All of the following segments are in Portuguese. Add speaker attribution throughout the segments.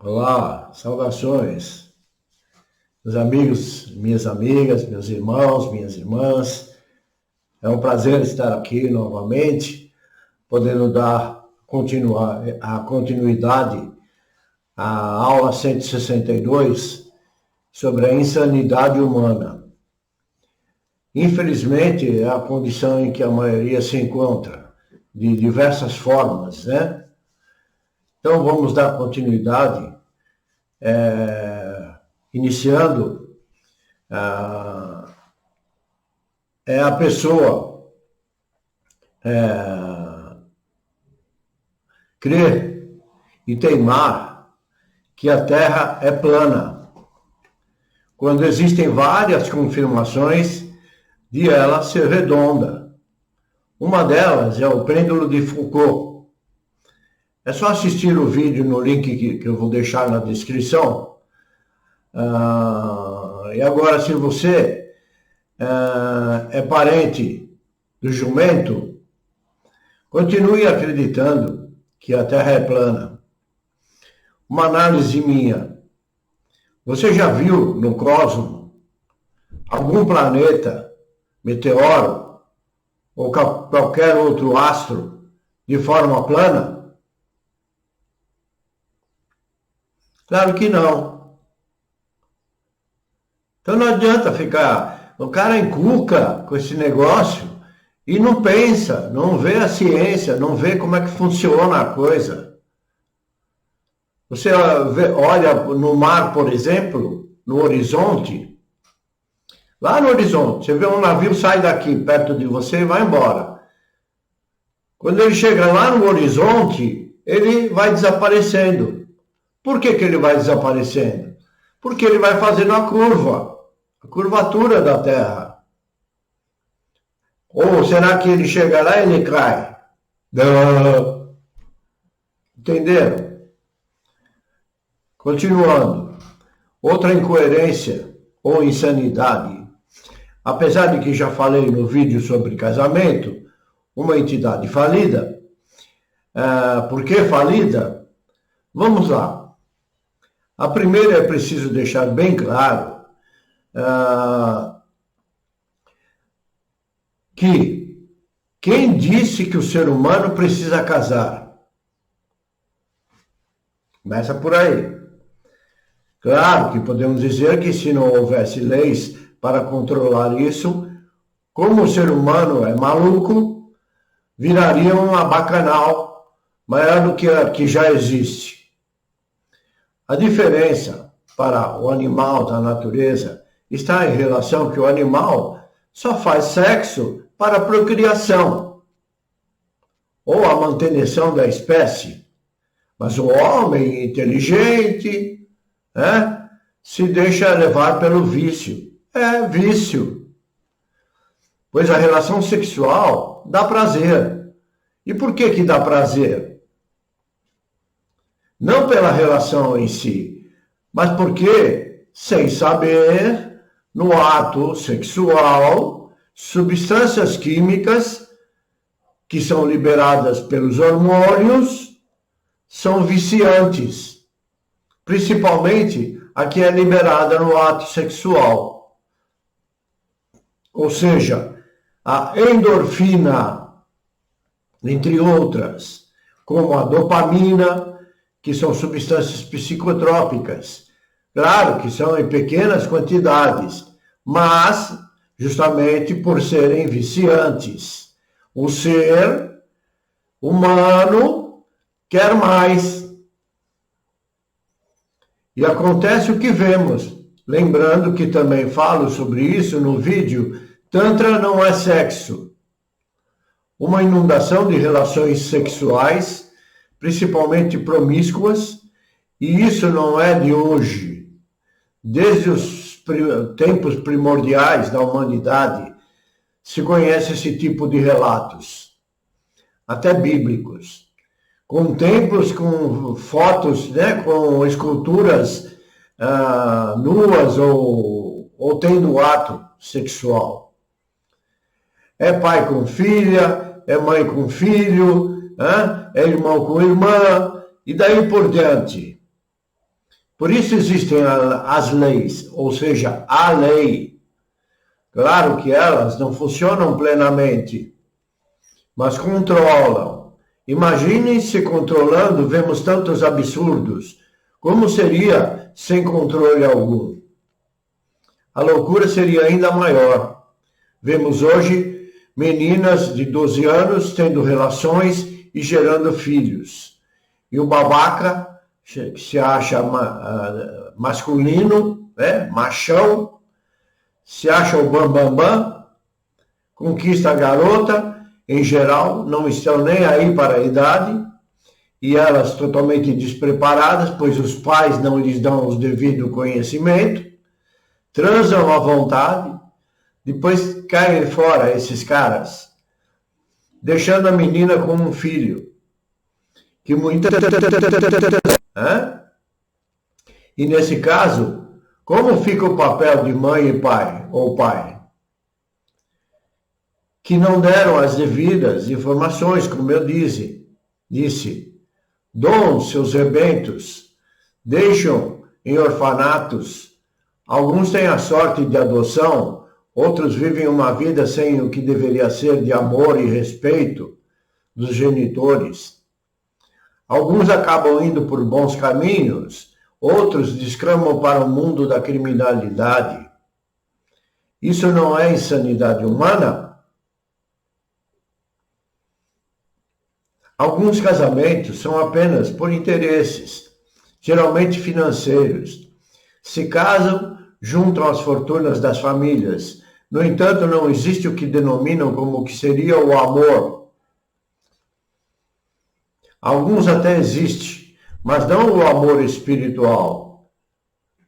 Speaker 1: Olá, saudações, meus amigos, minhas amigas, meus irmãos, minhas irmãs. É um prazer estar aqui novamente, podendo continuar a continuidade à aula 162 sobre a insanidade humana. Infelizmente, é a condição em que a maioria se encontra, de diversas formas, né? Então, vamos dar continuidade, iniciando, a pessoa crer e teimar que a Terra é plana, quando existem várias confirmações de ela ser redonda. Uma delas é o pêndulo de Foucault. É só assistir o vídeo no link que eu vou deixar na descrição. E agora, se você é parente do jumento, continue acreditando que a Terra é plana. Uma análise minha. Você já viu no cosmos algum planeta, meteoro ou qualquer outro astro de forma plana? Claro que não. Então não adianta ficar... O cara encuca com esse negócio e não pensa, não vê a ciência, não vê como é que funciona a coisa. Você olha no mar, por exemplo, no horizonte. Lá no horizonte, você vê um navio, sai daqui, perto de você e vai embora. Quando ele chega lá no horizonte, ele vai desaparecendo. Por que ele vai desaparecendo? Porque ele vai fazendo a curvatura da Terra. Ou será que ele chega lá e ele cai? Não. Entenderam? Continuando. Outra incoerência ou insanidade. Apesar de que já falei no vídeo sobre casamento, uma entidade falida. Por que falida? Vamos lá. A primeira é preciso deixar bem claro que quem disse que o ser humano precisa casar? Começa por aí. Claro que podemos dizer que se não houvesse leis para controlar isso, como o ser humano é maluco, viraria uma bacanal maior do que a que já existe. A diferença para o animal da natureza está em relação que o animal só faz sexo para a procriação ou a manutenção da espécie. Mas o homem inteligente se deixa levar pelo vício. É vício. Pois a relação sexual dá prazer. E por que dá prazer? Não pela relação em si, mas porque, sem saber, no ato sexual, substâncias químicas que são liberadas pelos hormônios são viciantes, principalmente a que é liberada no ato sexual. Ou seja, a endorfina, entre outras, como a dopamina, que são substâncias psicotrópicas. Claro que são em pequenas quantidades, mas justamente por serem viciantes. O ser humano quer mais. E acontece o que vemos. Lembrando que também falo sobre isso no vídeo, Tantra não é sexo. Uma inundação de relações sexuais, principalmente promíscuas, e isso não é de hoje. Desde os tempos primordiais da humanidade, se conhece esse tipo de relatos, até bíblicos, com templos, com fotos, com esculturas nuas ou tendo ato sexual. É pai com filha, é mãe com filho, é irmão com irmã, e daí por diante. Por isso existem as leis, ou seja, a lei. Claro que elas não funcionam plenamente, mas controlam. Imaginem se controlando vemos tantos absurdos. Como seria sem controle algum? A loucura seria ainda maior. Vemos hoje meninas de 12 anos tendo relações e gerando filhos. E o babaca, que se acha masculino, né, machão, se acha o bambambam, conquista a garota, em geral, não estão nem aí para a idade, e elas totalmente despreparadas, pois os pais não lhes dão o devido conhecimento, transam à vontade, depois caem fora esses caras, deixando a menina com um filho, que muitas... E nesse caso, como fica o papel de mãe e pai, ou pai? Que não deram as devidas informações, como eu disse. Doam seus rebentos, deixam em orfanatos. Alguns têm a sorte de adoção, outros vivem uma vida sem o que deveria ser de amor e respeito dos genitores. Alguns acabam indo por bons caminhos, outros descamam para o mundo da criminalidade. Isso não é insanidade humana? Alguns casamentos são apenas por interesses, geralmente financeiros. Se casam, juntam as fortunas das famílias. No entanto, não existe o que denominam como o que seria o amor. Alguns até existem, mas não o amor espiritual.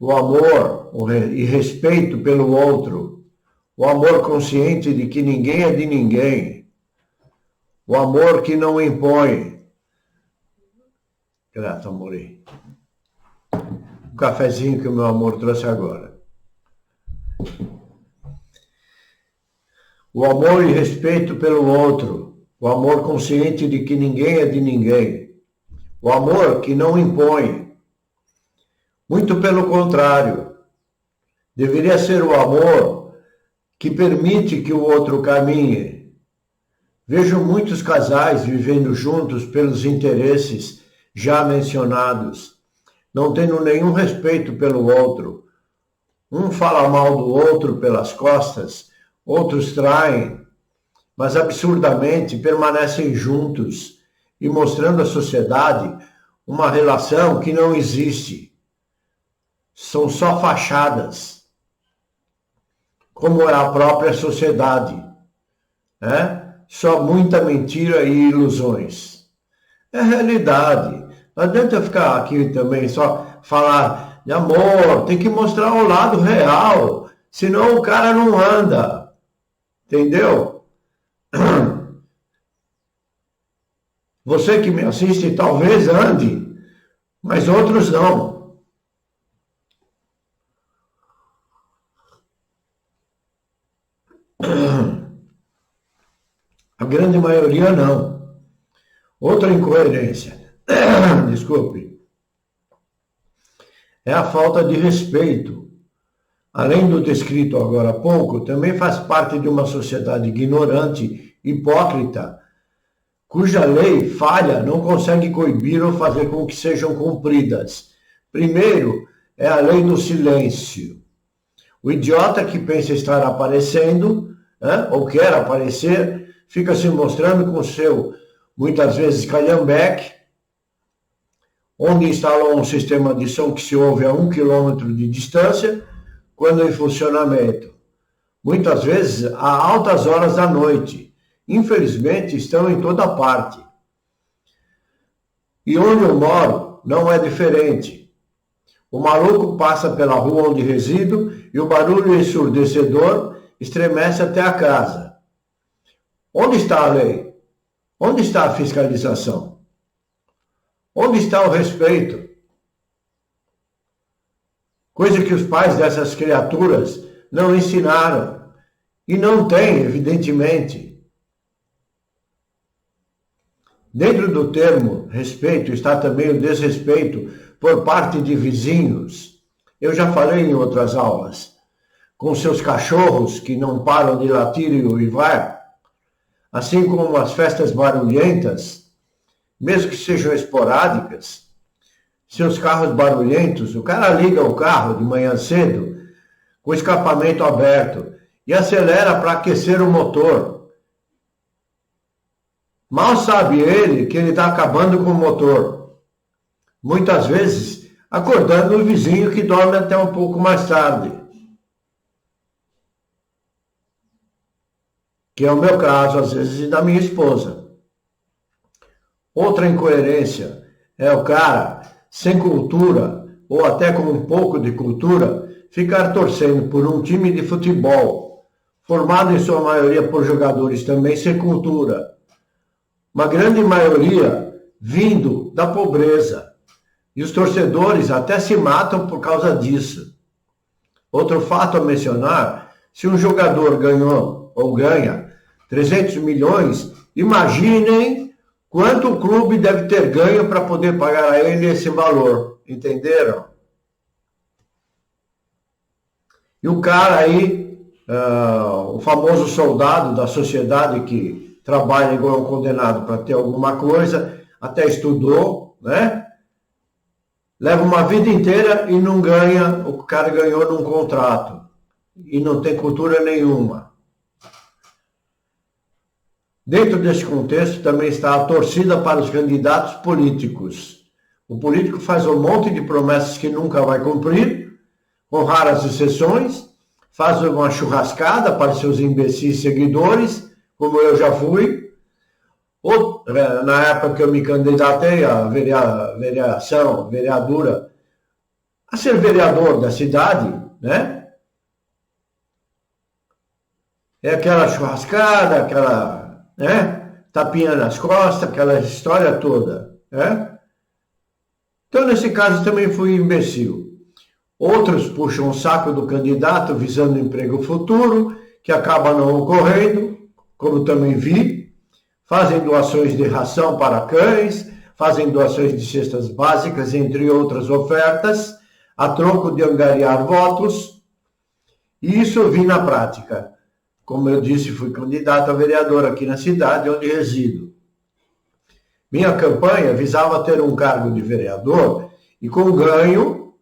Speaker 1: O amor e respeito pelo outro. O amor consciente de que ninguém é de ninguém. O amor que não impõe. Grato, amore. O cafezinho que o meu amor trouxe agora. O amor e respeito pelo outro. O amor consciente de que ninguém é de ninguém. O amor que não impõe. Muito pelo contrário. Deveria ser o amor que permite que o outro caminhe. Vejo muitos casais vivendo juntos pelos interesses já mencionados, não tendo nenhum respeito pelo outro. Um fala mal do outro pelas costas, outros traem, mas absurdamente permanecem juntos e mostrando à sociedade uma relação que não existe. São só fachadas, como é a própria sociedade, né? Só muita mentira e ilusões. É realidade. Não adianta eu ficar aqui também só falar de amor, tem que mostrar o lado real, senão o cara não anda. Entendeu? Você que me assiste talvez ande, mas outros não. A grande maioria não. Outra incoerência, desculpe, é a falta de respeito. Além do descrito agora há pouco, também faz parte de uma sociedade ignorante, hipócrita, cuja lei falha não consegue coibir ou fazer com que sejam cumpridas. Primeiro, é a lei do silêncio. O idiota que pensa estar aparecendo, ou quer aparecer, fica se mostrando com seu, muitas vezes, calhambeque, onde instalou um sistema de som que se ouve a 1 quilômetro de distância, quando em funcionamento. Muitas vezes, a altas horas da noite. Infelizmente, estão em toda parte. E onde eu moro, não é diferente. O maluco passa pela rua onde resido e o barulho ensurdecedor estremece até a casa. Onde está a lei? Onde está a fiscalização? Onde está o respeito? Coisa que os pais dessas criaturas não ensinaram. E não têm, evidentemente. Dentro do termo respeito está também o desrespeito por parte de vizinhos. Eu já falei em outras aulas. Com seus cachorros que não param de latir e uivar, assim como as festas barulhentas, mesmo que sejam esporádicas, seus carros barulhentos, o cara liga o carro de manhã cedo, com o escapamento aberto, e acelera para aquecer o motor. Mal sabe ele que ele está acabando com o motor. Muitas vezes, acordando o vizinho que dorme até um pouco mais tarde. Que é o meu caso, às vezes, e da minha esposa. Outra incoerência é o cara, sem cultura, ou até com um pouco de cultura, ficar torcendo por um time de futebol, formado em sua maioria por jogadores também sem cultura. Uma grande maioria vindo da pobreza. E os torcedores até se matam por causa disso. Outro fato a mencionar, se um jogador ganhou ou ganha 300 milhões, imaginem quanto o clube deve ter ganho para poder pagar a ele esse valor. Entenderam? E o cara aí, o famoso soldado da sociedade que trabalha igual um condenado para ter alguma coisa, até estudou, né? Leva uma vida inteira e não ganha, o cara ganhou num contrato. E não tem cultura nenhuma. Dentro desse contexto também está a torcida para os candidatos políticos. O político faz um monte de promessas que nunca vai cumprir, com raras exceções, faz uma churrascada para seus imbecis seguidores, como eu já fui. Na época que eu me candidatei à vereadora, a ser vereador da cidade, né? É aquela churrascada, aquela, né? Tapinha nas costas, aquela história toda, né? Então, nesse caso, também fui imbecil. Outros puxam o saco do candidato visando emprego futuro, que acaba não ocorrendo, como também vi. Fazem doações de ração para cães, fazem doações de cestas básicas, entre outras ofertas, a troco de angariar votos. E isso eu vi na prática. Como eu disse, fui candidato a vereador aqui na cidade onde resido. Minha campanha visava ter um cargo de vereador e, com ganho,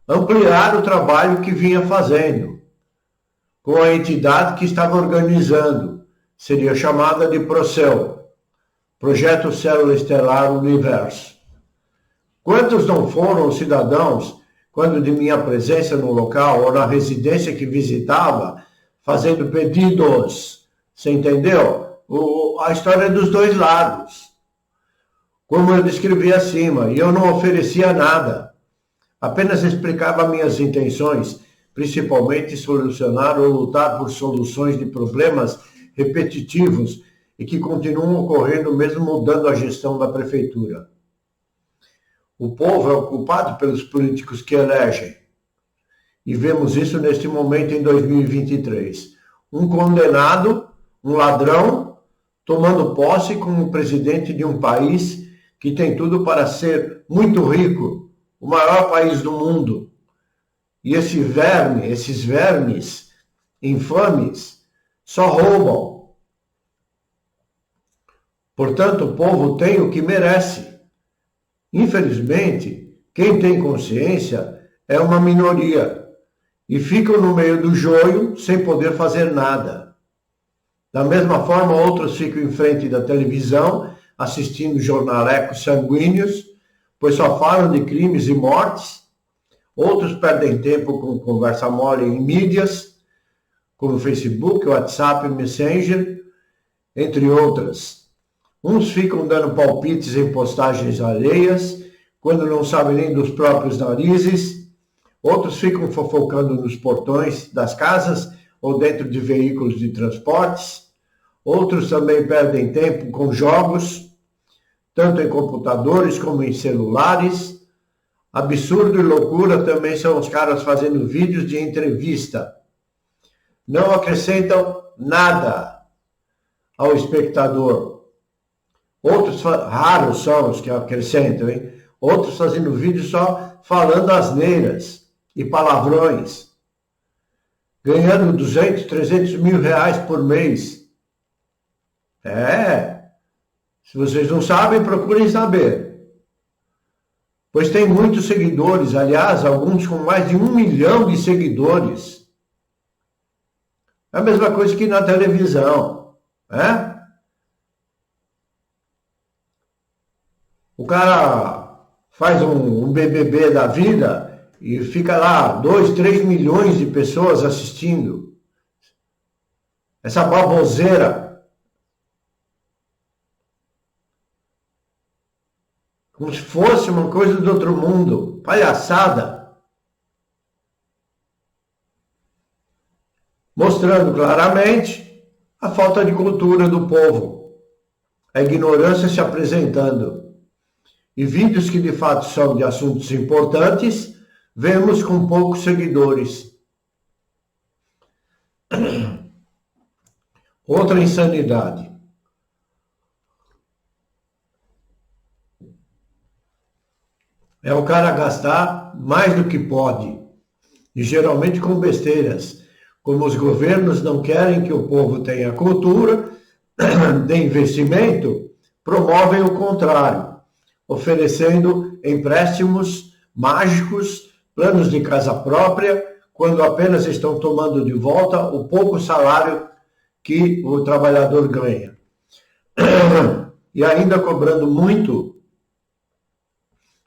Speaker 1: ampliar o trabalho que vinha fazendo com a entidade que estava organizando. Seria chamada de Procel, Projeto Célula Estelar Universo. Quantos não foram cidadãos, quando de minha presença no local ou na residência que visitava, fazendo pedidos? Você entendeu? A história é dos dois lados. Como eu descrevi acima, e eu não oferecia nada. Apenas explicava minhas intenções, principalmente solucionar ou lutar por soluções de problemas repetitivos e que continuam ocorrendo mesmo mudando a gestão da prefeitura. O povo é ocupado pelos políticos que elegem. E vemos isso neste momento em 2023. Um condenado, um ladrão, tomando posse como presidente de um país que tem tudo para ser muito rico, o maior país do mundo. E esses vermes infames, só roubam. Portanto, o povo tem o que merece. Infelizmente, quem tem consciência é uma minoria e ficam no meio do joio sem poder fazer nada. Da mesma forma, outros ficam em frente da televisão assistindo jornalecos sanguíneos, pois só falam de crimes e mortes. Outros perdem tempo com conversa mole em mídias, como Facebook, WhatsApp, Messenger, entre outras. Uns ficam dando palpites em postagens alheias, quando não sabem nem dos próprios narizes. Outros ficam fofocando nos portões das casas ou dentro de veículos de transportes. Outros também perdem tempo com jogos, tanto em computadores como em celulares. Absurdo e loucura também são os caras fazendo vídeos de entrevista. Não acrescentam nada ao espectador. Outros, raros são os que acrescentam, hein? outros fazendo vídeo só falando asneiras e palavrões, ganhando 200, 300 mil reais por mês. Se vocês não sabem, procurem saber. Pois tem muitos seguidores, aliás, alguns com mais de 1 milhão de seguidores. É a mesma coisa que na televisão, né? O cara faz um BBB da vida e fica lá 2, 3 milhões de pessoas assistindo. Essa baboseira. Como se fosse uma coisa do outro mundo. Palhaçada. Mostrando claramente a falta de cultura do povo. A ignorância se apresentando. E vídeos que de fato são de assuntos importantes, vemos com poucos seguidores. Outra insanidade. É o cara gastar mais do que pode, e geralmente com besteiras, como os governos não querem que o povo tenha cultura de investimento, promovem o contrário, oferecendo empréstimos mágicos, planos de casa própria, quando apenas estão tomando de volta o pouco salário que o trabalhador ganha. E ainda cobrando muito,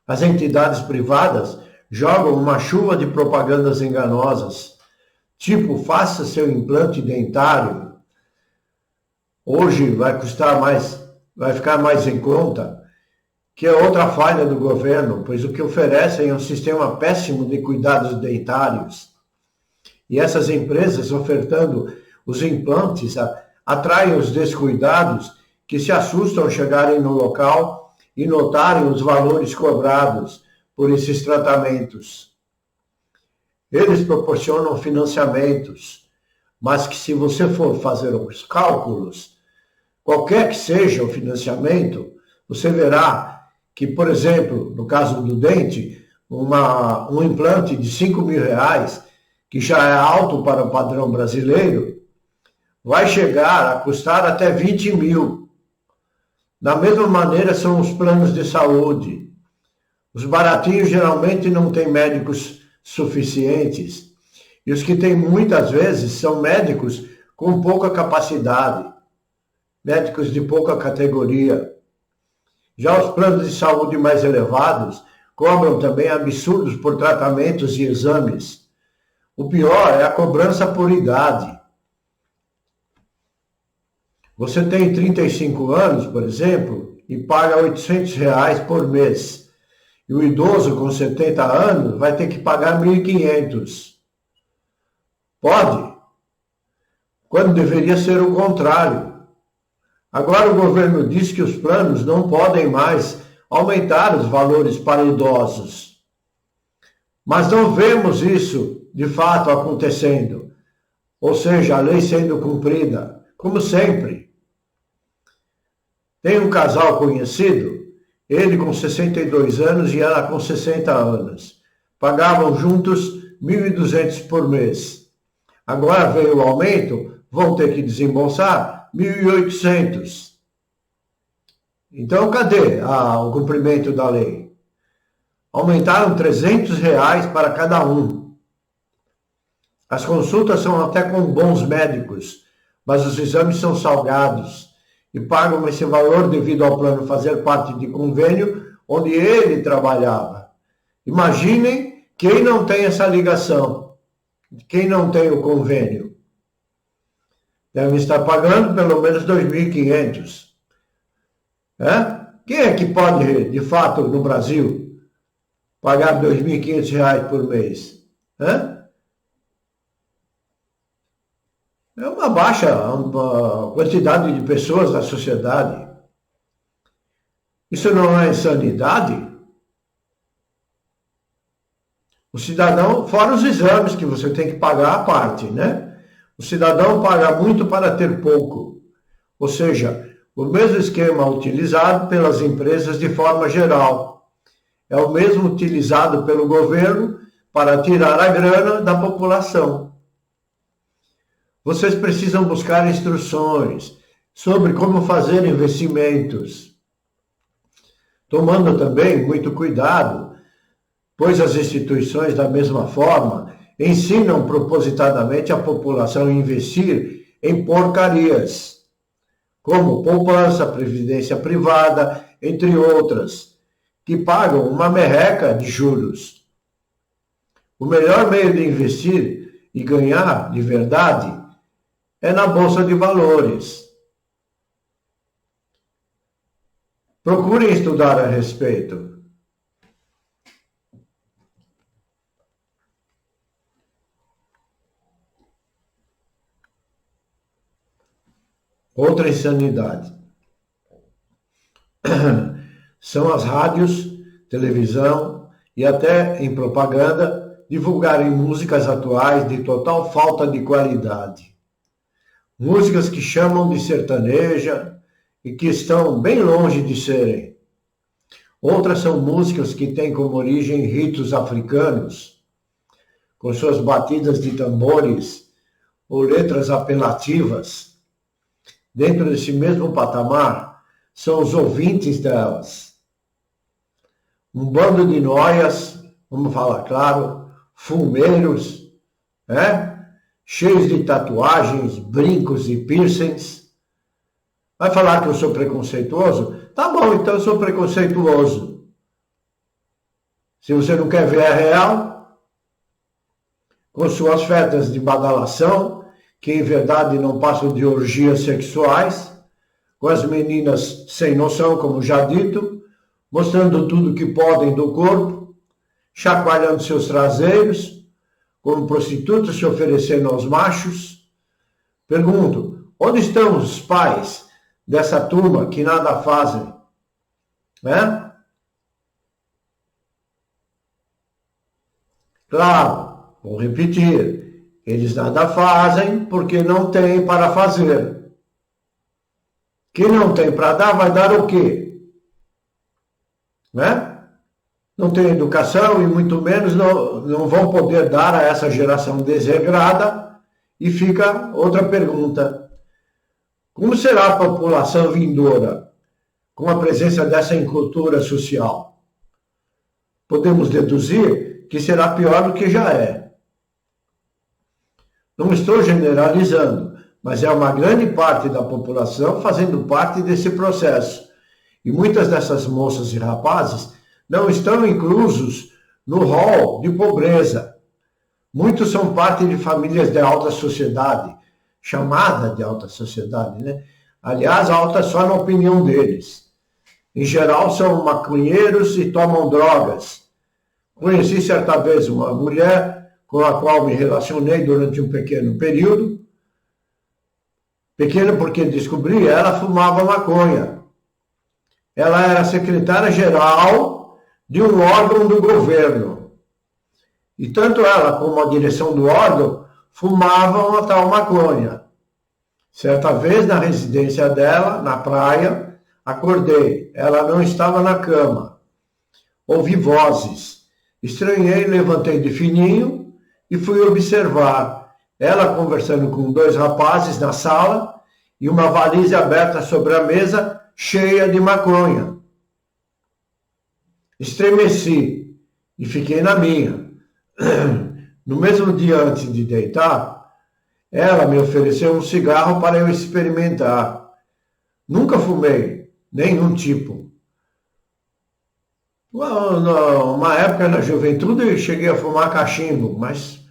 Speaker 1: as entidades privadas jogam uma chuva de propagandas enganosas, tipo, faça seu implante dentário, hoje vai custar mais, vai ficar mais em conta, que é outra falha do governo, pois o que oferecem é um sistema péssimo de cuidados dentários. E essas empresas ofertando os implantes atraem os descuidados que se assustam ao chegarem no local e notarem os valores cobrados por esses tratamentos. Eles proporcionam financiamentos, mas que se você for fazer os cálculos, qualquer que seja o financiamento, você verá que, por exemplo, no caso do dente, um implante de 5 mil reais, que já é alto para o padrão brasileiro, vai chegar a custar até 20 mil. Da mesma maneira são os planos de saúde. Os baratinhos geralmente não têm médicos suficientes. E os que têm muitas vezes são médicos com pouca capacidade. Médicos de pouca categoria. Já os planos de saúde mais elevados cobram também absurdos por tratamentos e exames. O pior é a cobrança por idade. Você tem 35 anos, por exemplo, e paga R$800 por mês. E o idoso com 70 anos vai ter que pagar 1.500. Pode? Quando deveria ser o contrário. Agora o governo diz que os planos não podem mais aumentar os valores para idosos. Mas não vemos isso de fato acontecendo. Ou seja, a lei sendo cumprida, como sempre. Tem um casal conhecido, ele com 62 anos e ela com 60 anos. Pagavam juntos 1.200 por mês. Agora veio o aumento, vão ter que desembolsar 1.800. Então, cadê o cumprimento da lei? Aumentaram R$300 para cada um. As consultas são até com bons médicos, mas os exames são salgados e pagam esse valor devido ao plano fazer parte de convênio onde ele trabalhava. Imaginem quem não tem essa ligação, quem não tem o convênio. Deve estar pagando pelo menos 2.500. Quem é que pode, de fato, no Brasil, pagar R$2.500 por mês? É uma baixa quantidade de pessoas na sociedade. Isso não é insanidade? O cidadão, fora os exames que você tem que pagar à parte, né? O cidadão paga muito para ter pouco. Ou seja, o mesmo esquema utilizado pelas empresas de forma geral. é o mesmo utilizado pelo governo para tirar a grana da população. Vocês precisam buscar instruções sobre como fazer investimentos, tomando também muito cuidado, pois as instituições, da mesma forma, ensinam propositadamente a população a investir em porcarias, como poupança, previdência privada, entre outras, que pagam uma merreca de juros. O melhor meio de investir e ganhar de verdade é na Bolsa de Valores. Procurem estudar a respeito. Outra insanidade são as rádios, televisão e até em propaganda divulgarem músicas atuais de total falta de qualidade. Músicas que chamam de sertaneja e que estão bem longe de serem. Outras são músicas que têm como origem ritos africanos, com suas batidas de tambores ou letras apelativas. Dentro desse mesmo patamar, são os ouvintes delas. Um bando de noias, vamos falar claro, fumeiros, cheios de tatuagens, brincos e piercings. Vai falar que eu sou preconceituoso? Tá bom, então eu sou preconceituoso. Se você não quer ver a real, com suas festas de badalação, que em verdade não passam de orgias sexuais, com as meninas sem noção, como já dito, mostrando tudo que podem do corpo, chacoalhando seus traseiros, como prostitutas se oferecendo aos machos. Pergunto, onde estão os pais dessa turma que nada fazem? Claro, vou repetir. Eles nada fazem porque não têm para fazer. Quem não tem para dar, vai dar o quê? Não tem educação e muito menos não vão poder dar a essa geração desregrada. E fica outra pergunta. Como será a população vindoura com a presença dessa incultura social? Podemos deduzir que será pior do que já é. Não estou generalizando, mas é uma grande parte da população fazendo parte desse processo. E muitas dessas moças e rapazes não estão inclusos no rol de pobreza. Muitos são parte de famílias de alta sociedade, chamada de alta sociedade, Aliás, alta só na opinião deles. Em geral, são maconheiros e tomam drogas. Conheci certa vez uma mulher com a qual me relacionei durante um pequeno período. Pequeno porque descobri, ela fumava maconha. Ela era secretária-geral de um órgão do governo. E tanto ela como a direção do órgão fumavam a tal maconha. Certa vez, na residência dela, na praia, acordei. Ela não estava na cama. Ouvi vozes. Estranhei, levantei de fininho e fui observar ela conversando com dois rapazes na sala e uma valise aberta sobre a mesa cheia de maconha. Estremeci e fiquei na minha. No mesmo dia antes de deitar, ela me ofereceu um cigarro para eu experimentar. Nunca fumei, nenhum tipo. Uma época na juventude eu cheguei a fumar cachimbo, mas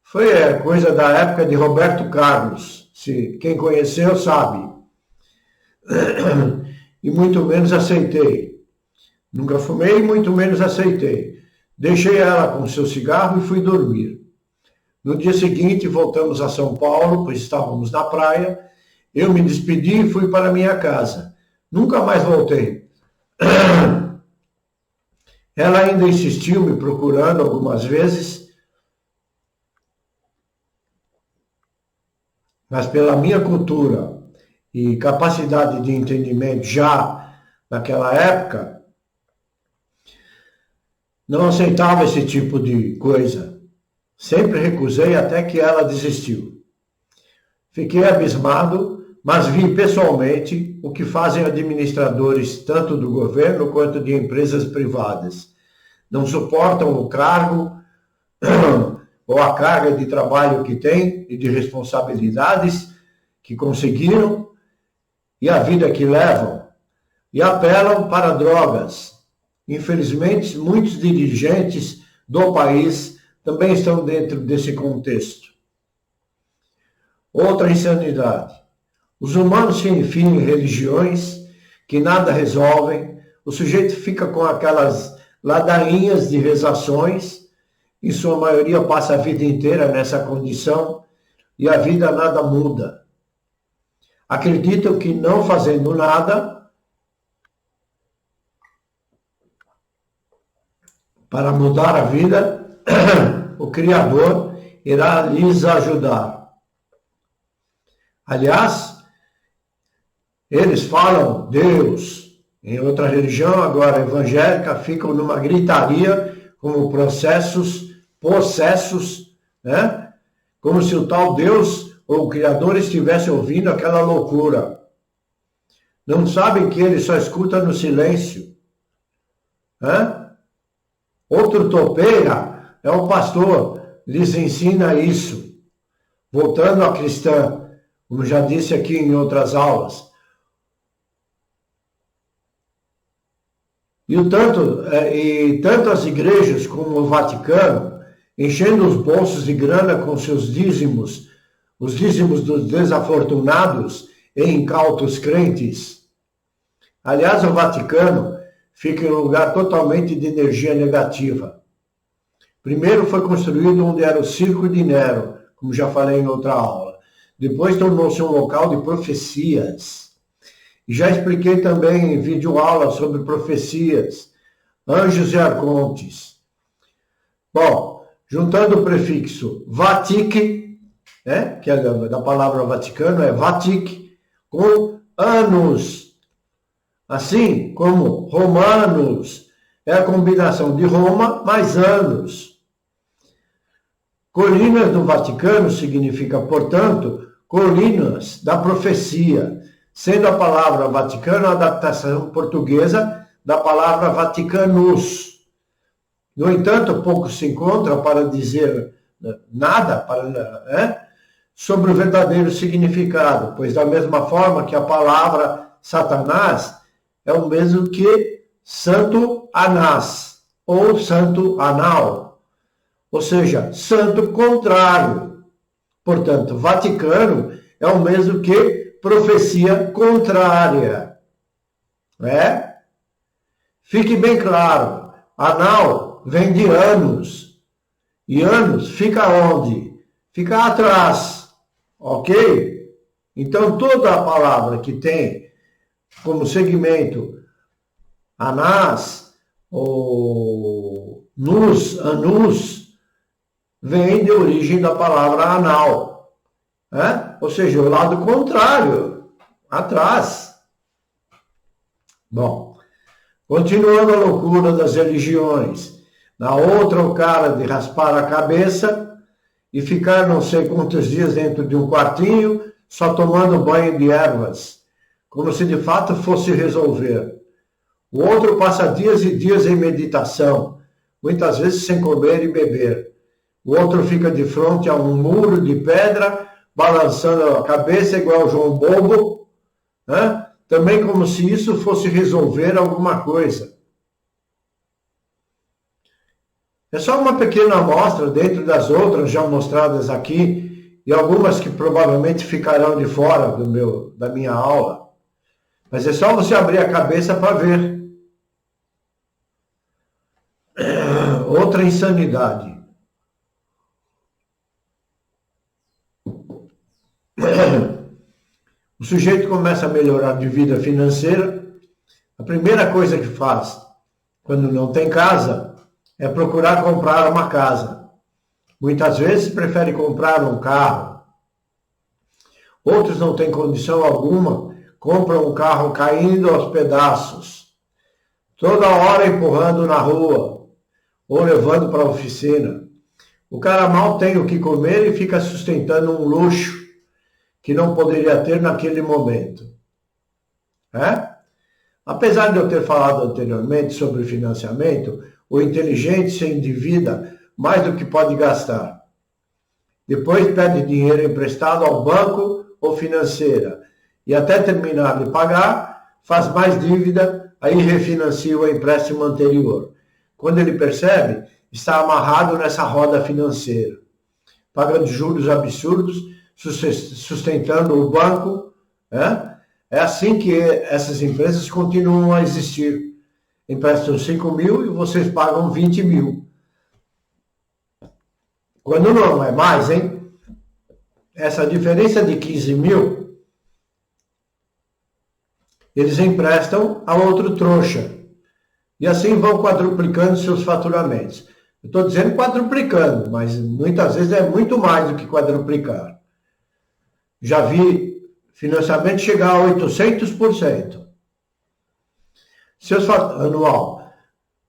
Speaker 1: foi coisa da época de Roberto Carlos. Quem conheceu sabe. E muito menos aceitei. Nunca fumei e muito menos aceitei. Deixei ela com seu cigarro e fui dormir. No dia seguinte voltamos a São Paulo, pois estávamos na praia. Eu me despedi e fui para minha casa. Nunca mais voltei. Ela ainda insistiu me procurando algumas vezes, mas pela minha cultura e capacidade de entendimento já naquela época, não aceitava esse tipo de coisa. Sempre recusei até que ela desistiu. Fiquei abismado, mas vi pessoalmente o que fazem administradores tanto do governo quanto de empresas privadas. Não suportam o cargo ou a carga de trabalho que têm e de responsabilidades que conseguiram e a vida que levam e apelam para drogas. Infelizmente, muitos dirigentes do país também estão dentro desse contexto. Outra insanidade. Os humanos se enfiam em religiões que nada resolvem, o sujeito fica com aquelas ladainhas de rezações, em sua maioria passa a vida inteira nessa condição e a vida nada muda. Acreditam que não fazendo nada para mudar a vida, o Criador irá lhes ajudar. Aliás, eles falam Deus, em outra religião, agora evangélica, ficam numa gritaria como possessos, né? Como se o tal Deus ou o Criador estivesse ouvindo aquela loucura. Não sabem que ele só escuta no silêncio. Né? Outro topeira é o pastor, lhes ensina isso. Voltando à cristã, como já disse aqui em outras aulas. E tanto as igrejas como o Vaticano, enchendo os bolsos de grana com seus dízimos, os dízimos dos desafortunados e incautos crentes. Aliás, o Vaticano fica em um lugar totalmente de energia negativa. Primeiro foi construído onde era o Circo de Nero, como já falei em outra aula. Depois tornou-se um local de profecias. E já expliquei também em vídeo-aula sobre profecias, anjos e arcontes. Bom, juntando o prefixo Vatic, né, que é da palavra Vaticano, é Vatic, com anos. Assim como romanos, é a combinação de Roma mais anos. Colinas do Vaticano significa, portanto, colinas da profecia, sendo a palavra Vaticano a adaptação portuguesa da palavra Vaticanus. No entanto, pouco se encontra para dizer nada sobre o verdadeiro significado, pois da mesma forma que a palavra Satanás é o mesmo que Santo Anás ou Santo Anal, ou seja, santo contrário. Portanto, Vaticano é o mesmo que profecia contrária. Né? Fique bem claro, anal vem de anos. E anos fica onde? Fica atrás. Ok? Então, toda a palavra que tem como segmento anás ou nus, anus, vem de origem da palavra anal. Ou seja, o lado contrário, atrás. Bom, continuando a loucura das religiões. Na outra, o cara de raspar a cabeça e ficar não sei quantos dias dentro de um quartinho, só tomando banho de ervas, como se de fato fosse resolver. O outro passa dias e dias em meditação, muitas vezes sem comer e beber. O outro fica de frente a um muro de pedra, balançando a cabeça igual João Bobo, né? Também como se isso fosse resolver alguma coisa. É só uma pequena amostra dentro das outras já mostradas aqui e algumas que provavelmente ficarão de fora da minha aula. Mas é só você abrir a cabeça para ver. Outra insanidade. O sujeito começa a melhorar de vida financeira. A primeira coisa que faz, quando não tem casa, é procurar comprar uma casa. Muitas vezes prefere comprar um carro. Outros não têm condição alguma, compram um carro caindo aos pedaços, toda hora empurrando na rua. ou levando para a oficina. O cara mal tem o que comer e fica sustentando um luxo que não poderia ter naquele momento. Apesar de eu ter falado anteriormente sobre financiamento, o inteligente se endivida mais do que pode gastar. Depois pede dinheiro emprestado ao banco ou financeira e até terminar de pagar, faz mais dívida, aí refinancia o empréstimo anterior. Quando ele percebe, está amarrado nessa roda financeira, pagando juros absurdos, sustentando o banco. É assim que essas empresas continuam a existir. Emprestam 5 mil e vocês pagam 20 mil. Quando não é mais, hein? Essa diferença de 15 mil, eles emprestam a outro trouxa. E assim vão quadruplicando seus faturamentos. Eu estou dizendo quadruplicando, mas muitas vezes é muito mais do que quadruplicar. Já vi financiamento chegar a 800% anual.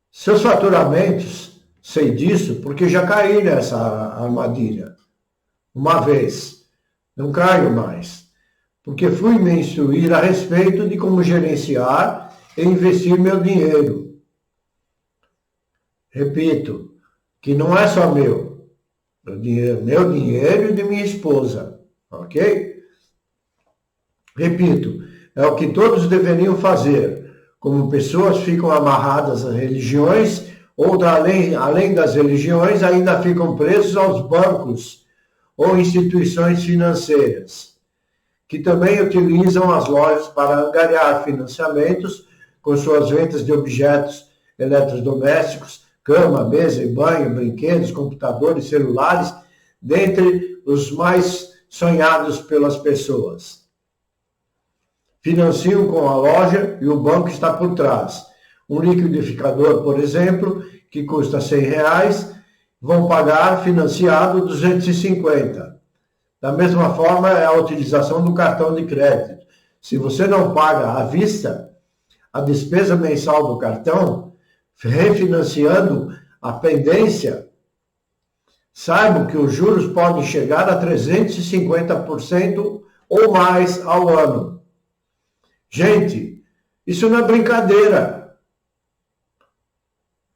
Speaker 1: Seus faturamentos, sei disso, porque já caí nessa armadilha. Uma vez. Não caio mais. Porque fui me instruir a respeito de como gerenciar e investir meu dinheiro. Repito, que não é só meu. Meu dinheiro e de minha esposa. Ok? Repito, é o que todos deveriam fazer. Como pessoas ficam amarradas às religiões, ou além das religiões, ainda ficam presos aos bancos ou instituições financeiras, que também utilizam as lojas para angariar financiamentos com suas vendas de objetos eletrodomésticos, cama, mesa e banho, brinquedos, computadores, celulares, dentre os mais sonhados pelas pessoas. Financiam com a loja e o banco está por trás. Um liquidificador, por exemplo, que custa R$100, vão pagar financiado 250. Da mesma forma é a utilização do cartão de crédito. Se você não paga à vista a despesa mensal do cartão, refinanciando a pendência, saibam que os juros podem chegar a 350% ou mais ao ano. Gente, isso não é brincadeira.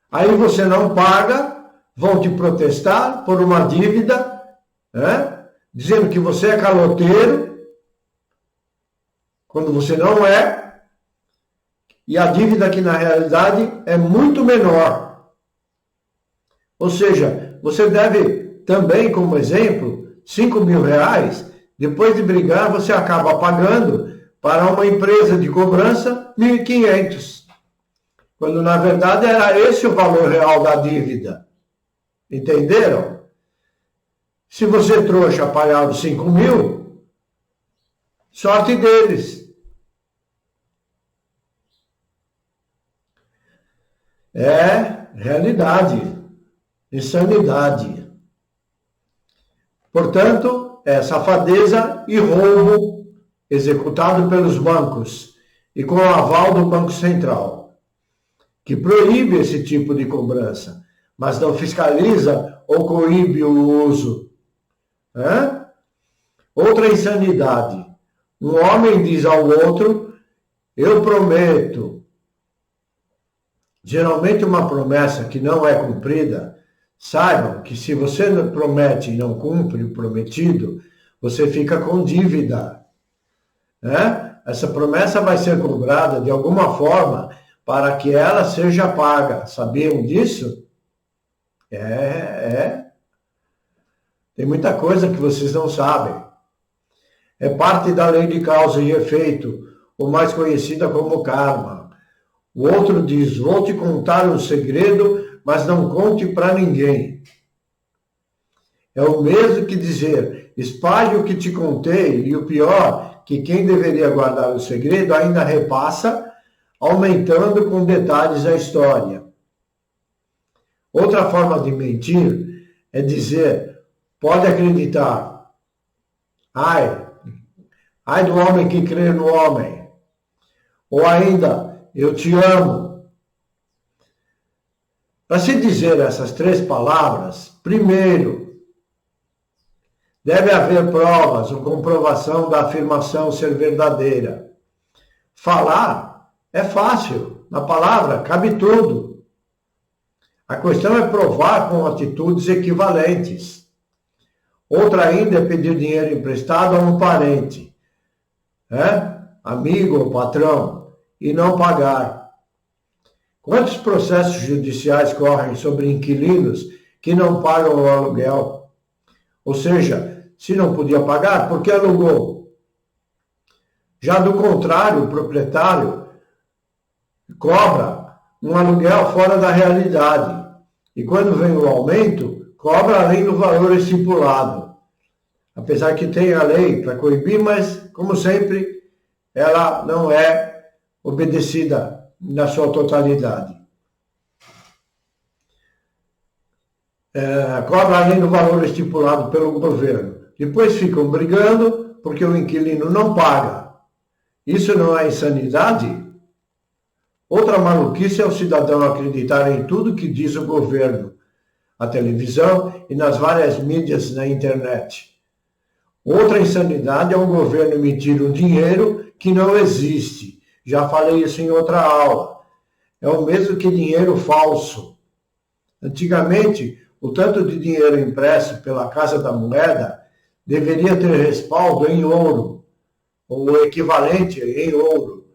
Speaker 1: Aí você não paga, vão te protestar por uma dívida, dizendo que você é caloteiro, quando você não é, e a dívida que na realidade é muito menor. Ou seja, você deve também, como exemplo, R$5.000, depois de brigar você acaba pagando para uma empresa de cobrança 1.500, quando na verdade era esse o valor real da dívida. Entenderam? Se você trouxa pagar os 5 mil, sorte deles. É realidade, insanidade. Portanto, é safadeza e roubo executado pelos bancos e com o aval do Banco Central, que proíbe esse tipo de cobrança, mas não fiscaliza ou coíbe o uso. Outra insanidade. Um homem diz ao outro, eu prometo. Geralmente uma promessa que não é cumprida, saibam que se você promete e não cumpre o prometido, você fica com dívida. Essa promessa vai ser cobrada de alguma forma para que ela seja paga. Sabiam disso? Tem muita coisa que vocês não sabem. É parte da lei de causa e efeito, ou mais conhecida como karma. O outro diz, vou te contar um segredo, mas não conte para ninguém. É o mesmo que dizer, espalhe o que te contei, e o pior, que quem deveria guardar o segredo ainda repassa, aumentando com detalhes a história. Outra forma de mentir é dizer, pode acreditar, ai do homem que crê no homem. Ou ainda, eu te amo. Para se dizer essas 3 palavras, primeiro, deve haver provas ou comprovação da afirmação ser verdadeira. Falar é fácil, na palavra cabe tudo. A questão é provar com atitudes equivalentes. Outra ainda é pedir dinheiro emprestado a um parente, amigo ou patrão, e não pagar. Quantos processos judiciais correm sobre inquilinos que não pagam o aluguel? Ou seja, se não podia pagar, por que alugou? Já do contrário, o proprietário cobra um aluguel fora da realidade. E quando vem o aumento, cobra além do valor estipulado. Apesar que tem a lei para coibir, mas, como sempre, ela não é obedecida na sua totalidade. Cobra além do valor estipulado pelo governo. Depois ficam brigando porque o inquilino não paga. Isso não é insanidade? Outra maluquice é o cidadão acreditar em tudo que diz o governo, a televisão e nas várias mídias na internet. Outra insanidade é o governo emitir um dinheiro que não existe. Já falei isso em outra aula. É o mesmo que dinheiro falso. Antigamente, o tanto de dinheiro impresso pela Casa da Moeda deveria ter respaldo em ouro, ou o equivalente em ouro.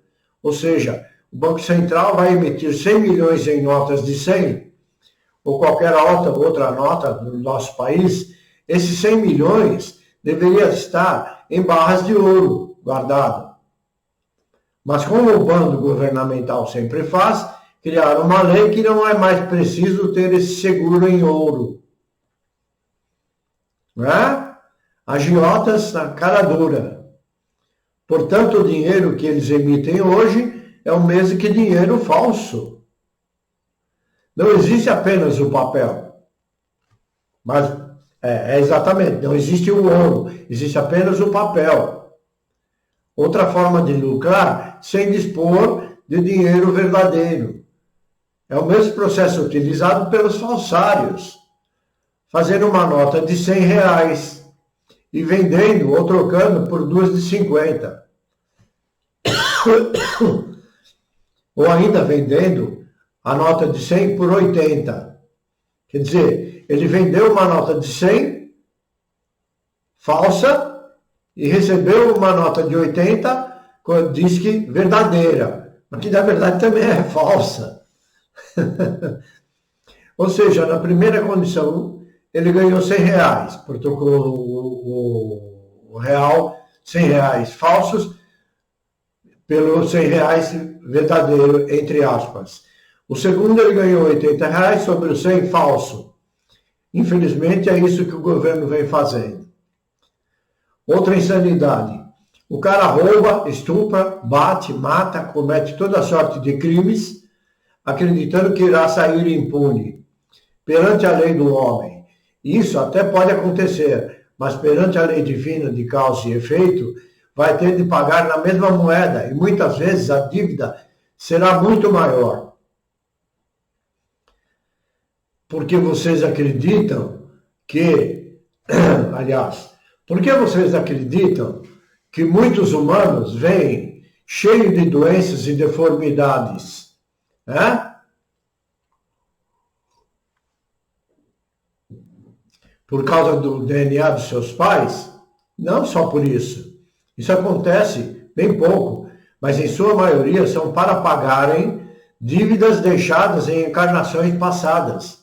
Speaker 1: Ou seja, o Banco Central vai emitir 100 milhões em notas de 100, ou qualquer outra nota do nosso país, esses 100 milhões deveria estar em barras de ouro guardado. Mas como o bando governamental sempre faz, criaram uma lei que não é mais preciso ter esse seguro em ouro. Agiotas na cara dura. Portanto, o dinheiro que eles emitem hoje é o mesmo que dinheiro falso. Não existe apenas o papel. Mas, exatamente, não existe o ouro, existe apenas o papel. Outra forma de lucrar sem dispor de dinheiro verdadeiro. É o mesmo processo utilizado pelos falsários. Fazendo uma nota de 100 reais e vendendo ou trocando por 2 de 50. Ou ainda vendendo a nota de 100 por 80. Quer dizer, ele vendeu uma nota de 100 falsa e recebeu uma nota de 80, diz que verdadeira, mas que na verdade também é falsa. Ou seja, na primeira condição, ele ganhou 100 reais, porque trocou o real, 100 reais falsos, pelo 100 reais verdadeiro, entre aspas. O segundo, ele ganhou 80 reais sobre o 100 falso. Infelizmente, é isso que o governo vem fazendo. Outra insanidade. O cara rouba, estupra, bate, mata, comete toda sorte de crimes, acreditando que irá sair impune perante a lei do homem. Isso até pode acontecer, mas perante a lei divina de causa e efeito, vai ter de pagar na mesma moeda e muitas vezes a dívida será muito maior. Porque vocês acreditam que, porque vocês acreditam que muitos humanos vêm cheios de doenças e deformidades, por causa do DNA dos seus pais? Não só por isso. Isso acontece bem pouco, mas em sua maioria são para pagarem dívidas deixadas em encarnações passadas.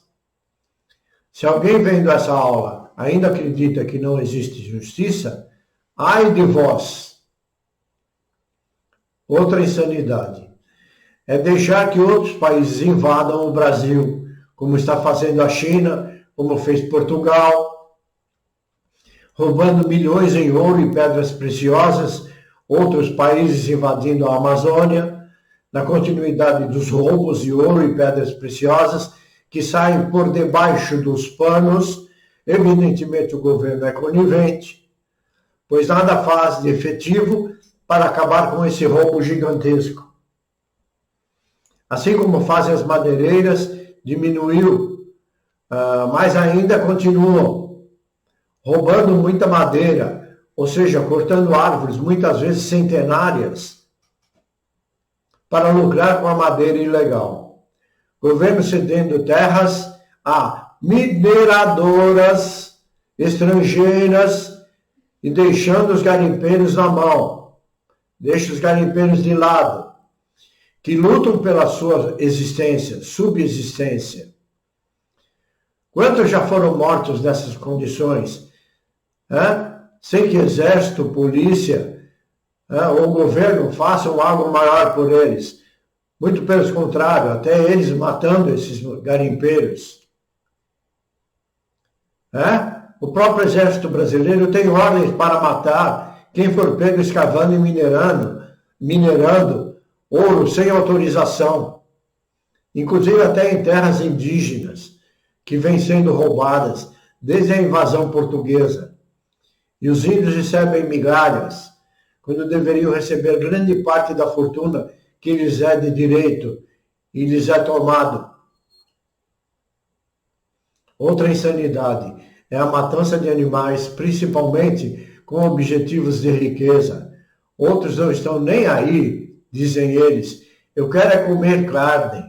Speaker 1: Se alguém vendo essa aula ainda acredita que não existe justiça, ai de vós. Outra insanidade é deixar que outros países invadam o Brasil, como está fazendo a China, como fez Portugal, roubando milhões em ouro e pedras preciosas, outros países invadindo a Amazônia, na continuidade dos roubos de ouro e pedras preciosas que saem por debaixo dos panos. Evidentemente o governo é conivente, pois nada faz de efetivo para acabar com esse roubo gigantesco. Assim como fazem as madeireiras diminuiu, mas ainda continuam roubando muita madeira, ou seja, cortando árvores, muitas vezes centenárias, para lucrar com a madeira ilegal. Governo cedendo terras a mineradoras estrangeiras e deixando os garimpeiros na mão. Deixa os garimpeiros de lado, que lutam pela sua existência, subsistência. Quantos já foram mortos nessas condições? Sem que exército, polícia ou governo façam algo maior por eles. Muito pelo contrário, até eles matando esses garimpeiros. O próprio exército brasileiro tem ordens para matar quem for pego escavando e minerando ouro sem autorização. Inclusive até em terras indígenas, que vêm sendo roubadas desde a invasão portuguesa. E os índios recebem migalhas, quando deveriam receber grande parte da fortuna que lhes é de direito e lhes é tomado. Outra insanidade é a matança de animais, principalmente com objetivos de riqueza. Outros não estão nem aí, dizem eles. Eu quero é comer carne.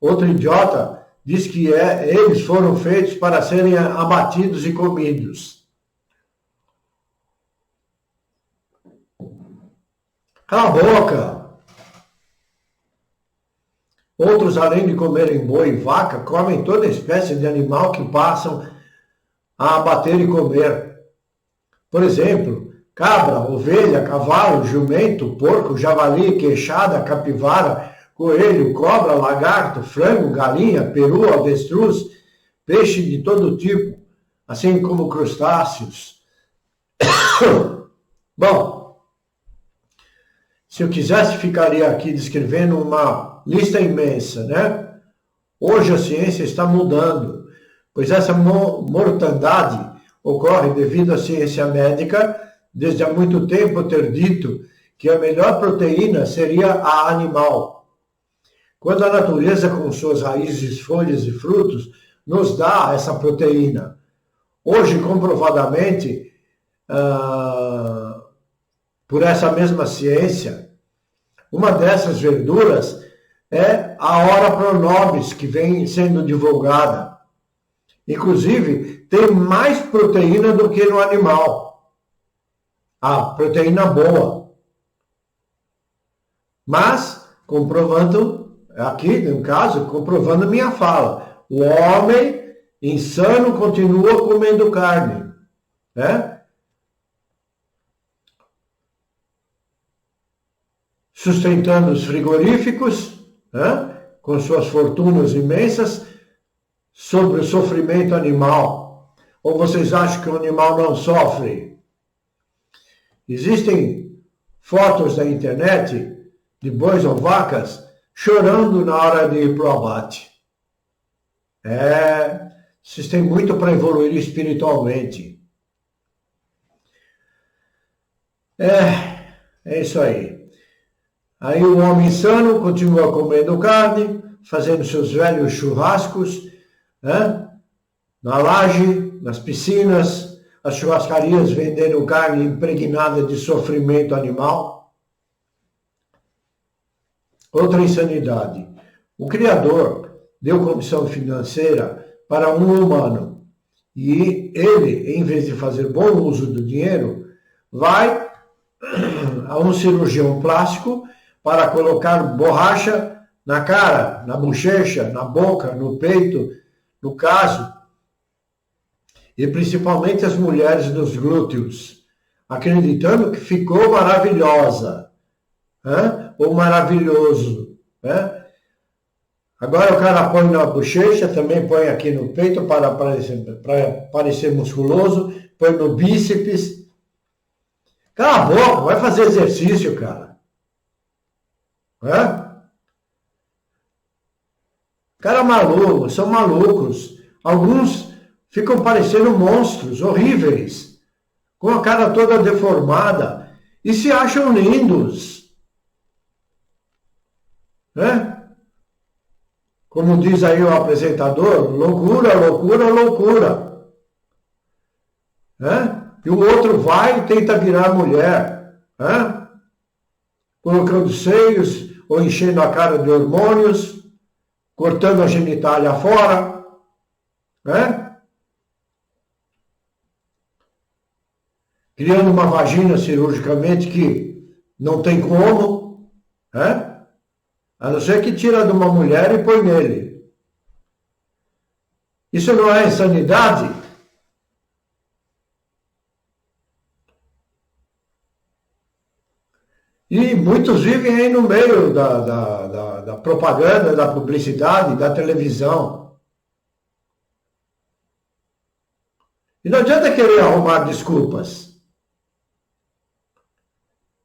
Speaker 1: Outro idiota diz que eles foram feitos para serem abatidos e comidos. Cala a boca! Outros, além de comerem boi e vaca, comem toda espécie de animal que passam a abater e comer. Por exemplo, cabra, ovelha, cavalo, jumento, porco, javali, queixada, capivara, coelho, cobra, lagarto, frango, galinha, peru, avestruz, peixe de todo tipo, assim como crustáceos. Bom, se eu quisesse, ficaria aqui descrevendo uma lista imensa, né? Hoje a ciência está mudando, pois essa mortandade ocorre devido à ciência médica, desde há muito tempo ter dito que a melhor proteína seria a animal. Quando a natureza, com suas raízes, folhas e frutos, nos dá essa proteína. Hoje, comprovadamente, por essa mesma ciência, uma dessas verduras é a Ora Pro Nobis, que vem sendo divulgada. Inclusive, tem mais proteína do que no animal. A proteína boa. Mas, comprovando, aqui no caso, comprovando minha fala, o homem insano continua comendo carne, né? Sustentando os frigoríficos, com suas fortunas imensas, sobre o sofrimento animal. Ou vocês acham que o animal não sofre? Existem fotos na internet de bois ou vacas chorando na hora de ir para o abate. Vocês têm muito para evoluir espiritualmente. É isso aí. Aí o homem insano continua comendo carne, fazendo seus velhos churrascos, na laje, nas piscinas, as churrascarias vendendo carne impregnada de sofrimento animal. Outra insanidade. O Criador deu condição financeira para um humano e ele, em vez de fazer bom uso do dinheiro, vai a um cirurgião plástico para colocar borracha na cara, na bochecha, na boca, no peito, no caso, e principalmente as mulheres dos glúteos, acreditando que ficou maravilhosa, ou maravilhoso. Agora o cara põe na bochecha, também põe aqui no peito para parecer musculoso, põe no bíceps. Cala a boca, vai fazer exercício, cara. Cara maluco, são malucos. Alguns ficam parecendo monstros horríveis, com a cara toda deformada, e se acham lindos. Como diz aí o apresentador, loucura, loucura, loucura. Né? E o outro vai e tenta virar mulher, né? Colocando seios ou enchendo a cara de hormônios, cortando a genitália fora, né? Criando uma vagina cirurgicamente que não tem como, né? A não ser que tira de uma mulher e põe nele. Isso não é insanidade? E muitos vivem aí no meio da propaganda, da publicidade, da televisão. E não adianta querer arrumar desculpas.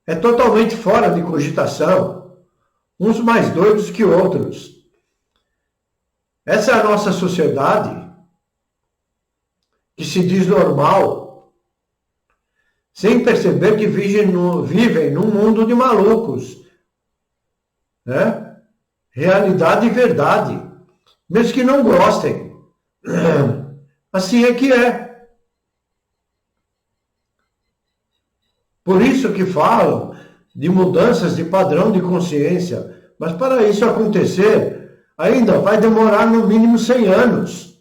Speaker 1: É totalmente fora de cogitação. Uns mais doidos que outros. Essa é a nossa sociedade que se diz normal, sem perceber que vivem num mundo de malucos. Né? Realidade e verdade. Mesmo que não gostem. Assim é que é. Por isso que falam de mudanças de padrão de consciência. Mas para isso acontecer, ainda vai demorar no mínimo 100 anos.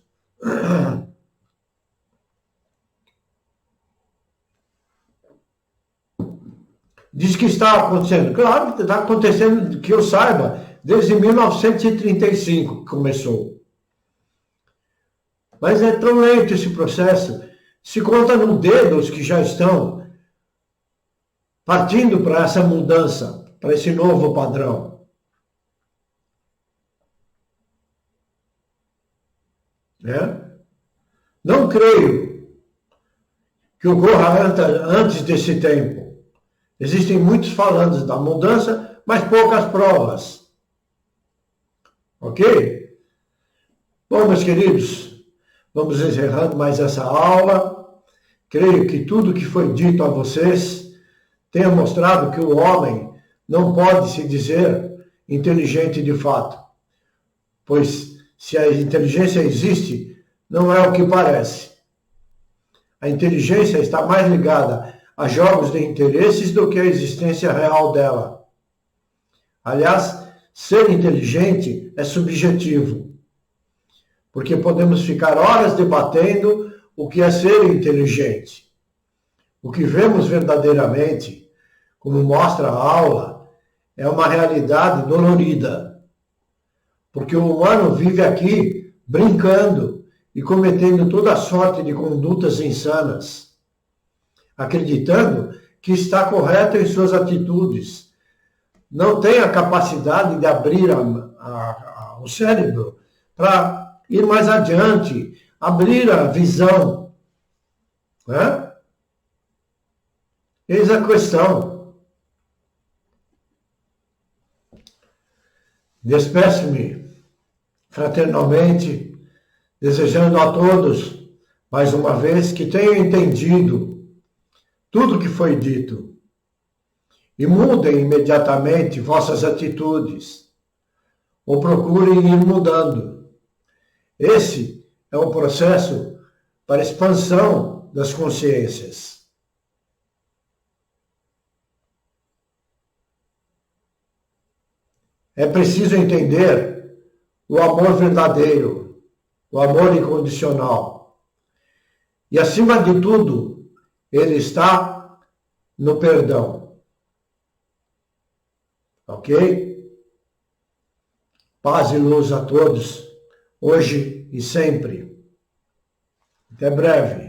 Speaker 1: Diz que está acontecendo. Claro que está acontecendo, que eu saiba, desde 1935 que começou. Mas é tão lento esse processo. Se conta no dedo os que já estão partindo para essa mudança, para esse novo padrão. Né? Não creio que ocorra antes desse tempo. Existem muitos falando da mudança, mas poucas provas. Ok? Bom, meus queridos, vamos encerrando mais essa aula. Creio que tudo que foi dito a vocês tenha mostrado que o homem não pode se dizer inteligente de fato. Pois se a inteligência existe, não é o que parece. A inteligência está mais ligada a jogos de interesses do que a existência real dela. Aliás, ser inteligente é subjetivo, porque podemos ficar horas debatendo o que é ser inteligente. O que vemos verdadeiramente, como mostra a aula, é uma realidade dolorida, porque o humano vive aqui brincando e cometendo toda sorte de condutas insanas, acreditando que está correto em suas atitudes. Não tem a capacidade de abrir o cérebro para ir mais adiante, abrir a visão. Né? Eis a questão. Despeço-me fraternalmente, desejando a todos, mais uma vez, que tenham entendido tudo que foi dito e mudem imediatamente vossas atitudes ou procurem ir mudando. Esse é um processo para expansão das consciências. É preciso entender o amor verdadeiro, o amor incondicional. E, acima de tudo, ele está no perdão. Ok? Paz e luz a todos, hoje e sempre. Até breve.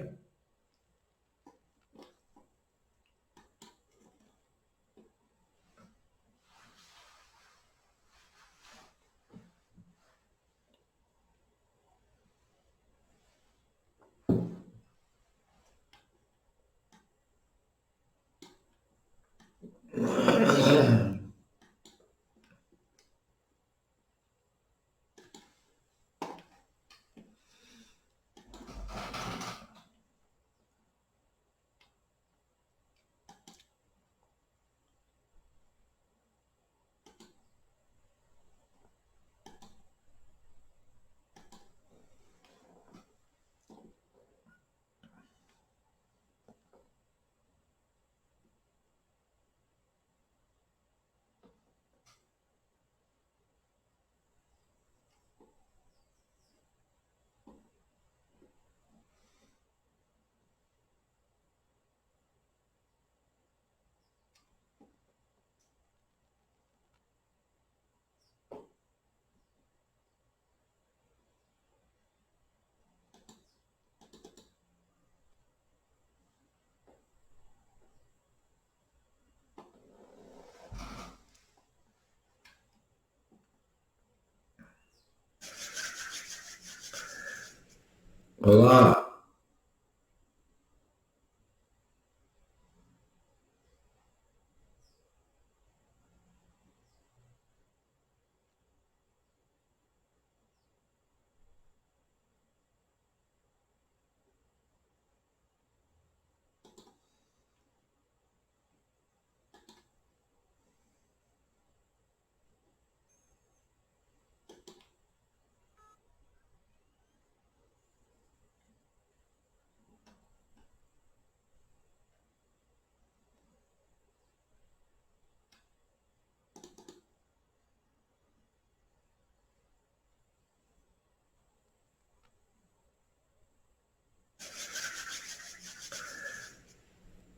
Speaker 1: Olá,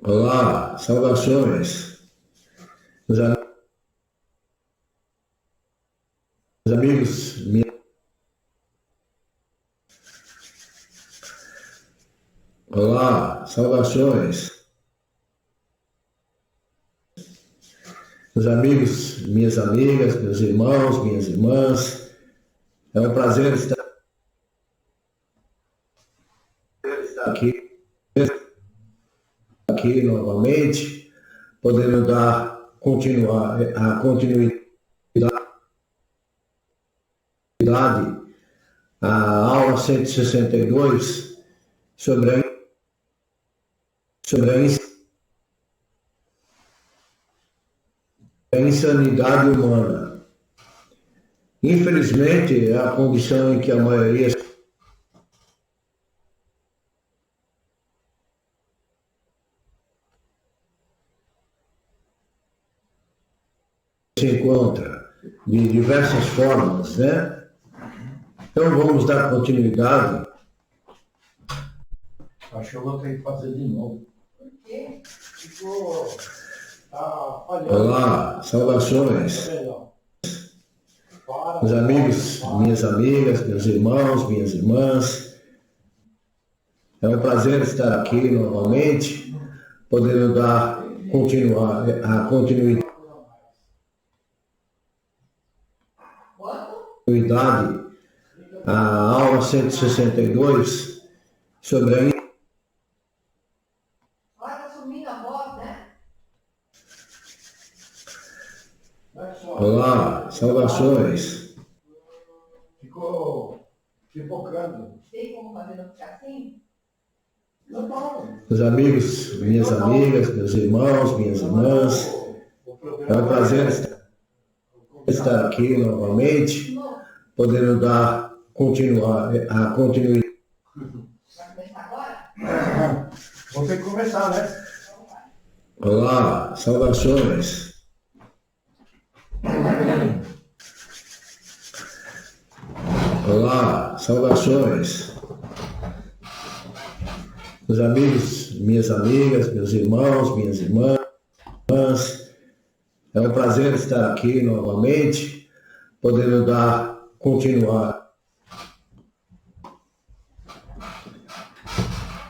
Speaker 1: olá, saudações, meus amigos, olá, saudações, meus amigos, minhas amigas, meus irmãos, minhas irmãs. É um prazer estar aqui, aqui novamente, podendo dar continuar a continuidade à aula 162 sobre a insanidade humana. Infelizmente, é a condição em que a maioria se encontra de diversas formas, né? Então vamos dar continuidade. Acho que eu vou ter que fazer de novo. Por quê? Ficou. Olá, saudações. Meus amigos, minhas amigas, meus irmãos, minhas irmãs. É um prazer estar aqui novamente, podendo dar continuar a continuidade à aula 162 sobre a olá, saudações. Ficou pipocando. Tem como fazer não ficar assim? Meus amigos, minhas amigas, meus irmãos, minhas irmãs. É um prazer estar aqui novamente, podendo dar continuar a continuidade. Vai começar agora? Vou ter que começar, né? Olá, saudações. Olá, saudações. Meus amigos, minhas amigas, meus irmãos, minhas irmãs. É um prazer estar aqui novamente, podendo dar continuar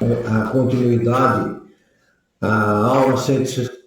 Speaker 1: a continuidade à aula 160.